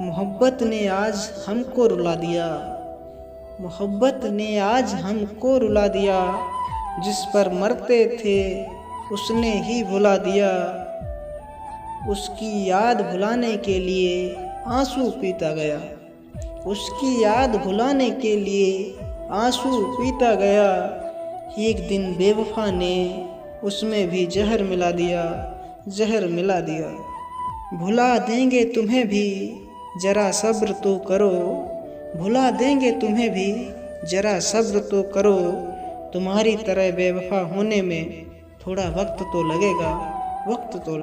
मोहब्बत ने आज हमको रुला दिया, मोहब्बत ने आज हमको रुला दिया। जिस पर मरते थे उसने ही भुला दिया। उसकी याद भुलाने के लिए आंसू पीता गया, उसकी याद भुलाने के लिए आंसू पीता गया। एक दिन बेवफा ने उसमें भी जहर मिला दिया, जहर मिला दिया। भुला देंगे तुम्हें भी जरा सब्र तो करो, भुला देंगे तुम्हें भी जरा सब्र तो करो। तुम्हारी तरह बेवफा होने में थोड़ा वक्त तो लगेगा, वक्त तो